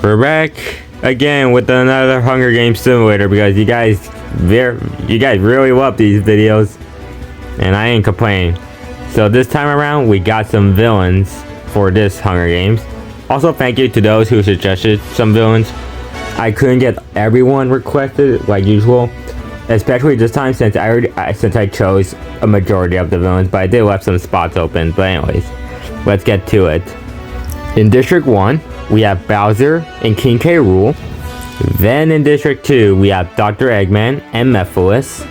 We're back again with another Hunger Games simulator because you guys really love these videos and I ain't complaining. So this time around we got some villains for this Hunger Games. Also thank you to those who suggested some villains. I couldn't get everyone requested like usual, especially this time since I chose a majority of the villains, but I did left some spots open. But anyways, let's get to it. In District 1, we have Bowser and King K. Rool. Then in District 2, we have Dr. Eggman and Mephiles.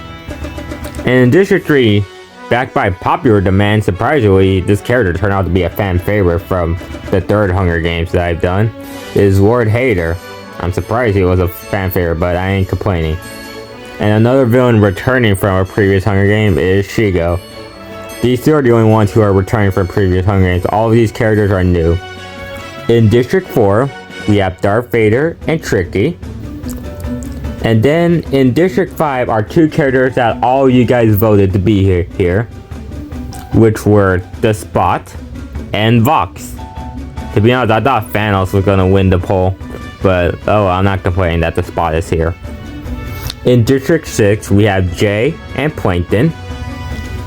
And in District 3, backed by popular demand, surprisingly, this character turned out to be a fan favorite from the third Hunger Games that I've done, is Lord Hater. I'm surprised he was a fan favorite, but I ain't complaining. And another villain returning from a previous Hunger Game is Shigo. These two are the only ones who are returning from previous Hunger Games. All of these characters are new. In District 4, we have Darth Vader and Tricky. And then in District 5 are two characters that all you guys voted to be here, which were The Spot and Vox. To be honest, I thought Thanos was gonna win the poll, but oh, I'm not complaining that The Spot is here. In District 6, we have Jay and Plankton.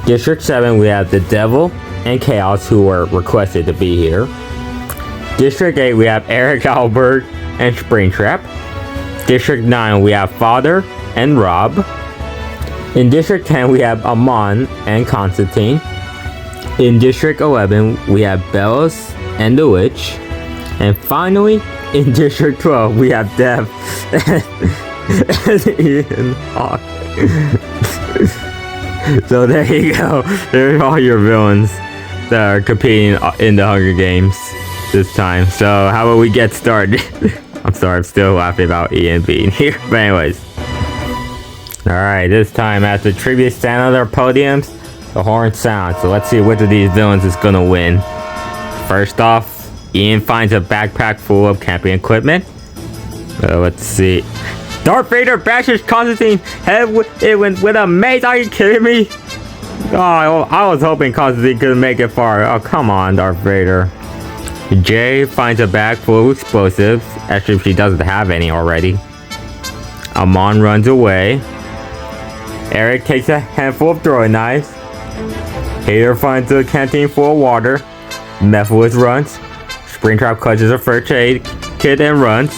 District 7, we have the Devil and Chaos, who were requested to be here. District 8, we have Eric Albert and Springtrap. District 9, we have Father and Rob. In District 10, we have Amon and Constantine. In District 11, we have Bellos and the Witch. And finally, in District 12, we have Dev and Ian Hawk. So there you go. There's all your villains that are competing in the Hunger Games this time. So how about we get started? I'm sorry, I'm still laughing about Ian being here. But anyways. Alright, this time as the tribute stand on their podiums, the horn sounds. So let's see which of these villains is gonna win. First off, Ian finds a backpack full of camping equipment. Let's see. Darth Vader bashes Constantine's head with a mace. Are you kidding me? Oh, I was hoping Constantine couldn't make it far. Oh, come on, Darth Vader. Jay finds a bag full of explosives, actually if she doesn't have any already. Amon runs away. Eric takes a handful of throwing knives. Hater finds a canteen full of water. Mephiles runs. Springtrap clutches a first aid kit and runs.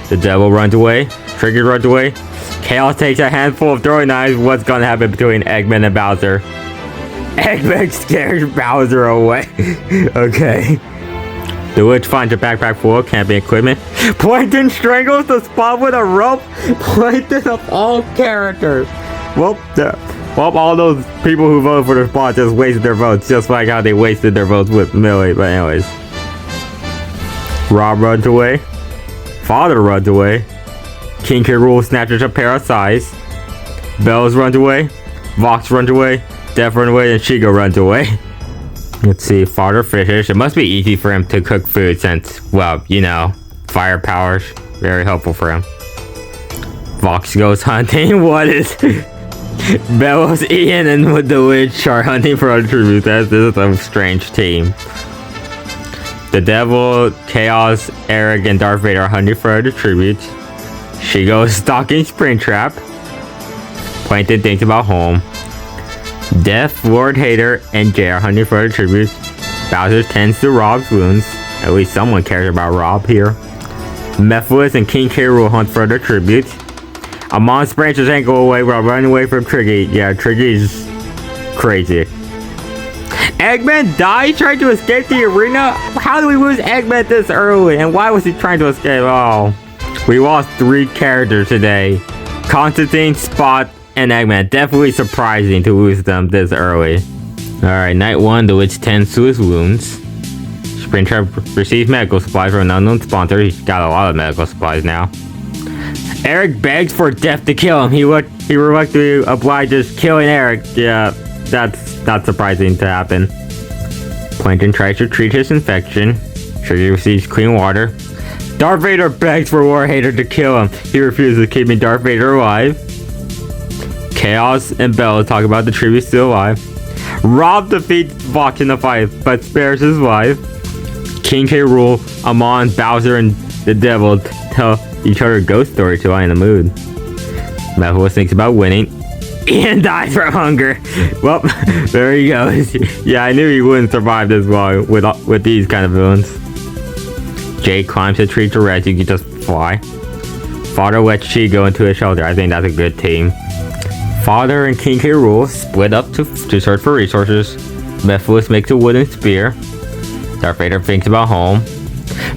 The Devil runs away. Tricky runs away. Chaos takes a handful of throwing knives. What's gonna happen between Eggman and Bowser? Eggman scares Bowser away. Okay. The Witch finds a backpack full of camping equipment. Plankton strangles the Spot with a rope. Plankton of all characters. Well, all those people who voted for the Spot just wasted their votes, just like how they wasted their votes with Millie. But anyways, Rob runs away. Father runs away. King K. Rool snatches a pair of size. Bells runs away. Vox runs away. Death runs away, and Shigo runs away. Let's see, Father fishes. It must be easy for him to cook food since, well, you know, fire powers. Very helpful for him. Vox goes hunting. What is... Bellows, Ian, and with the Witch are hunting for other tributes. This is a strange team. The Devil, Chaos, Eric, and Darth Vader are hunting for other tributes. She goes stalking Springtrap. Plankton thinks about home. Death, Lord Hater, and Jay are hunting for other tributes. Bowser tends to Rob's wounds. At least someone cares about Rob here. Mephiles and King K. Rool hunt for other tributes. Amon sprains his ankle away while running away from Tricky. Yeah, Tricky's crazy. Eggman died trying to escape the arena? How do we lose Eggman this early? And why was he trying to escape? Oh, we lost 3 characters today. Constantine, Spot, and Eggman. Definitely surprising to lose them this early. Alright, night 1, the Witch tends to his wounds. Springtrap receives medical supplies from an unknown sponsor. He's got a lot of medical supplies now. Eric begs for Death to kill him. He reluctantly obliges killing Eric. Yeah, that's not surprising to happen. Plankton tries to treat his infection. Tricky receives clean water. Darth Vader begs for War Hater to kill him. He refuses, keeping Darth Vader alive. Chaos and Bella talk about the tribute still alive. Rob defeats Vox in the fight, but spares his life. King K. Rool, Amon, Bowser, and the devil tell each other a ghost story to lie in the mood. Mephiles thinks about winning. Ian dies from hunger. Well, there he goes. Yeah, I knew he wouldn't survive this long with these kind of villains. Jay climbs a tree to rest. You can just fly. Father lets Chi go into a shelter. I think that's a good team. Father and King K. Rool split up to search for resources. Mephiles makes a wooden spear. Darth Vader thinks about home.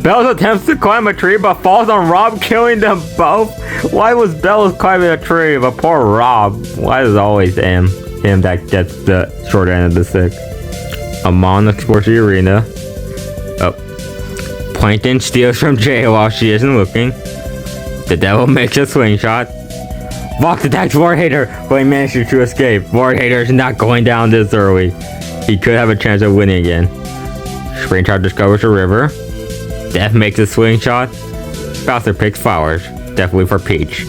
Bells attempts to climb a tree but falls on Rob, killing them both. Why was Bells climbing a tree but poor Rob? Why is it always him that gets the short end of the stick? Amon explores the arena. Oh. Plankton steals from Jay while she isn't looking. The devil makes a swing shot. Vox attacks Lord Hater, but he manages to escape. Lord Hater is not going down this early. He could have a chance of winning again. Springtrap discovers a river. Death makes a swing shot. Bowser picks flowers. Definitely for Peach.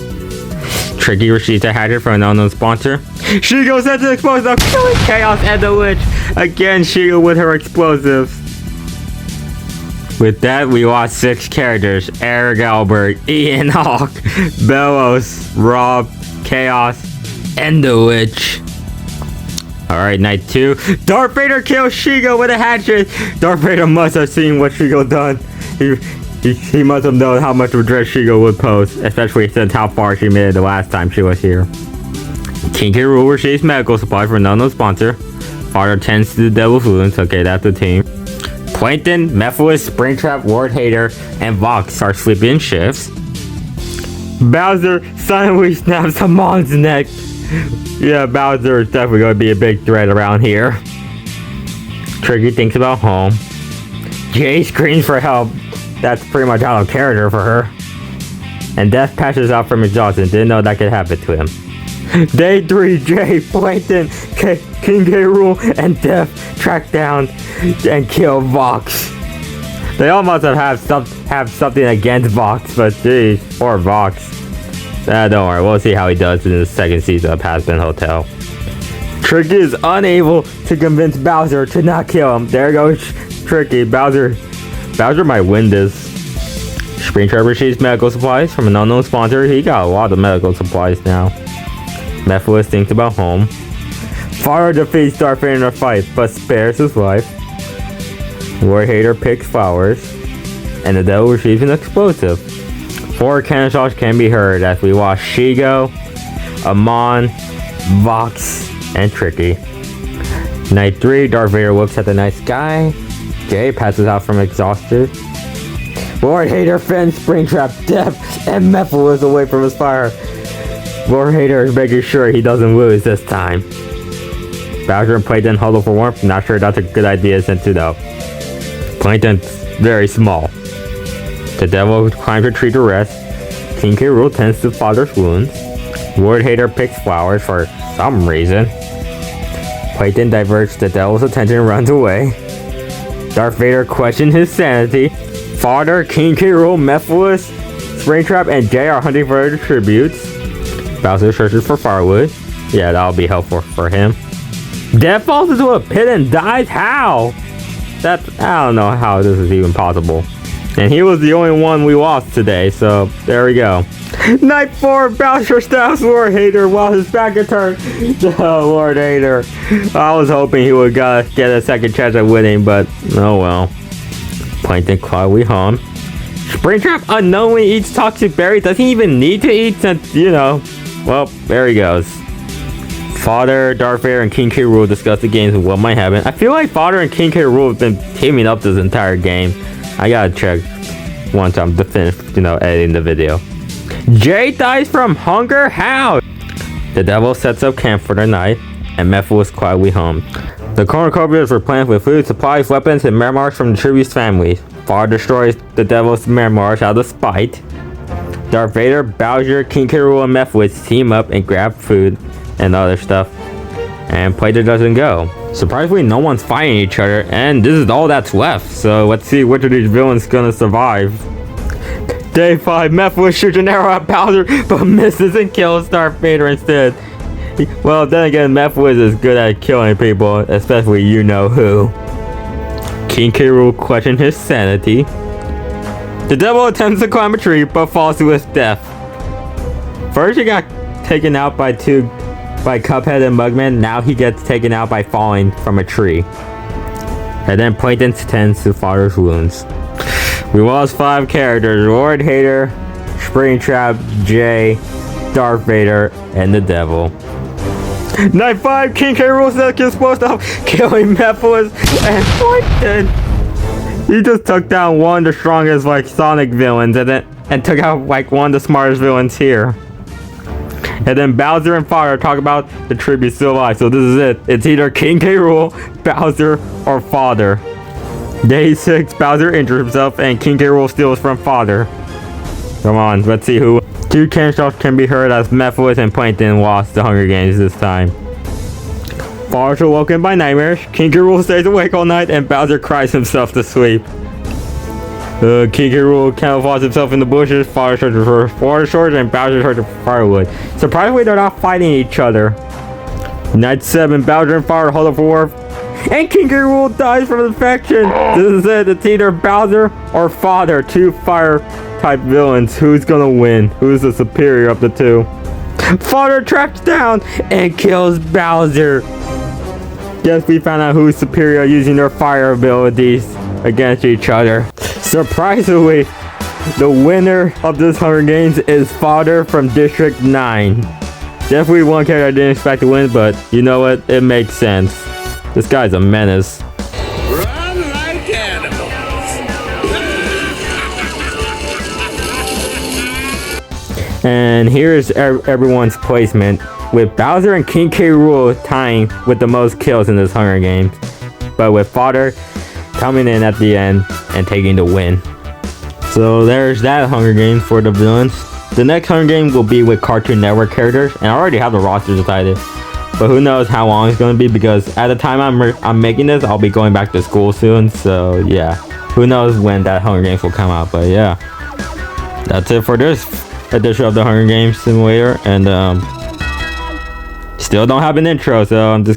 Tricky receives a hatchet from an unknown sponsor. Shigo sends an explosive, killing Chaos and the Witch. Again, Shigo with her explosives. With that, we lost 6 characters. Eric Albert, Ian Hawk, Bellows, Rob, Chaos, and the Witch. Alright, night 2. Darth Vader kills Shigo with a hatchet. Darth Vader must have seen what Shigo done. He must have known how much of a dread Shigo would pose, especially since how far she made it the last time she was here. King K. Rool receives medical supplies from an unknown sponsor. Father tends to the devil's wounds. Okay, that's the team. Plankton, Mephiles, Springtrap, Lord Hater, and Vox start sleeping in shifts. Bowser suddenly snaps Amon's neck. Yeah, Bowser is definitely going to be a big threat around here. Tricky thinks about home. Jay screams for help. That's pretty much out of character for her. And Death passes out from exhaustion. Didn't know that could happen to him. Day 3, Jay, Plankton, King K. Rool, and Death track down and kill Vox. They all must have something against Vox, but geez, poor Vox. Don't worry, we'll see how he does in the second season of Hazbin Hotel. Tricky is unable to convince Bowser to not kill him. There goes Tricky. Bowser might win this. Springtrap receives medical supplies from an unknown sponsor. He got a lot of medical supplies now. Mephiles thinks about home. Father defeats Darth Vader in a fight, but spares his life. Lord Hater picks flowers, and the devil receives an explosive. 4 cannon shots can be heard as we watch Shigo, Amon, Vox, and Tricky. Night 3, Darth Vader looks at the night sky. Jay passes out from exhaustion. Lord Hater fends Springtrap, Death, and Mephiles away from his fire. Lord Hater is making sure he doesn't lose this time. Bowser and Plankton huddle for warmth. Not sure that's a good idea since you know Plankton's very small. The devil climbs a tree to rest. King K. Rool tends to Father's wounds. Lord Hater picks flowers for some reason. Plankton diverts the devil's attention and runs away. Darth Vader questions his sanity. Father, King K. Rool, Mephiles, Springtrap, and Jay are hunting for their tributes. Bowser searches for firewood. Yeah, that'll be helpful for him. Death falls into a pit and dies? How? I don't know how this is even possible. And he was the only one we lost today, so there we go. Night 4, Bowser stabs Lord Hater while his back is turned. Oh, Lord Hater. I was hoping he would get a second chance at winning, but oh well. Plankton quietly hum. Springtrap unknowingly eats toxic berries. Does he even need to eat since, well, there he goes. Father, Darth Vader, and King K. Rool discuss the games and what might happen. I feel like Father and King K. Rool have been teaming up this entire game. I gotta check once I'm finished, editing the video. Jay dies from hunger? How? The devil sets up camp for the night, and Mephiles quietly home. The cornucopias were planned with food, supplies, weapons, and memoirs from the tribute's families. Father destroys the devil's memoirs out of spite. Darth Vader, Bowser, King K. Rool, and Mephiles team up and grab food and other stuff, and Plankton doesn't go. Surprisingly, no one's fighting each other, and this is all that's left, so let's see which of these villains gonna survive. Day 5, Mephiles shoots an arrow at Bowser, but misses and kills Darth Vader instead. Well, then again, Mephiles is good at killing people, especially you know who. King K. Rool questions his sanity. The devil attempts to climb a tree, but falls to his death. First he got taken out by Cuphead and Mugman. Now he gets taken out by falling from a tree. And then Plankton tends to Father's wounds. We lost 5 characters: Lord Hater, Springtrap, Jay, Darth Vader, and the Devil. Night 5, King K. Rool is supposed to killing Mephiles and Plankton. He just took down one of the strongest Sonic villains and took out one of the smartest villains here. And then Bowser and Father talk about the tribute still alive. So this is it. It's either King K. Rool, Bowser, or Father. Day 6, Bowser injures himself and King K. Rool steals from Father. Come on, let's see who. 2 gunshots can be heard as Mephiles and Plankton lost the Hunger Games this time. Father's awoken by nightmares. King K. Rool stays awake all night and Bowser cries himself to sleep. King K. Rool camouflages himself in the bushes. Father searches for water source and Bowser searches for firewood. Surprisingly, they're not fighting each other. Night 7, Bowser and Father hold up for war. And King K. Rool dies from infection. This is it. It's either Bowser or Father, 2 fire type villains. Who's gonna win? Who's the superior of the 2? Father tracks down and kills Bowser. Guess we found out who's superior using their fire abilities against each other. Surprisingly, the winner of this Hunger Games is Father from District 9. Definitely one character I didn't expect to win, but you know what? It makes sense. This guy's a menace. Run like animals. And here's everyone's placement, with Bowser and King K. Rool tying with the most kills in this Hunger Games, but with Father coming in at the end and taking the win. So there's that Hunger Games for the villains. The next Hunger Game will be with Cartoon Network characters, and I already have the roster decided, but who knows how long it's going to be, because at the time I'm making this, I'll be going back to school soon. So yeah, who knows when that Hunger Games will come out. But yeah, that's it for this edition of the Hunger Games Simulator, and still don't have an intro, so I'm just gonna